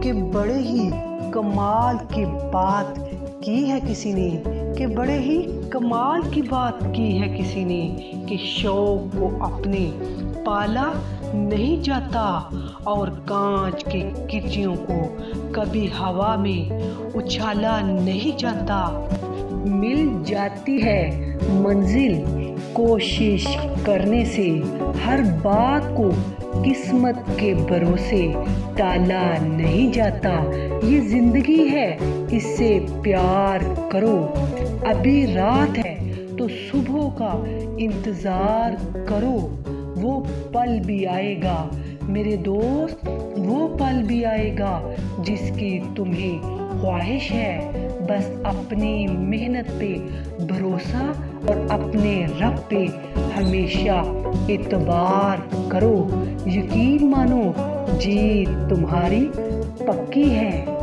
कि बड़े ही कमाल की बात की है किसी ने, कि बड़े ही कमाल की बात की है किसी ने, कि शौक को अपने पाला नहीं जाता और कांच के किचियों को कभी हवा में उछाला नहीं जाता। मिल जाती है मंजिल कोशिश करने से, हर बात को किस्मत के भरोसे टाला नहीं जाता। ये जिंदगी है, इससे प्यार करो। अभी रात है तो सुबह का इंतजार करो। वो पल भी आएगा मेरे दोस्त, वो पल भी आएगा जिसकी तुम्हें ख्वाहिश है। बस अपनी मेहनत पे भरोसा और अपने रब पे हमेशा एतबार करो। यकीन मानो, जीत तुम्हारी पक्की है।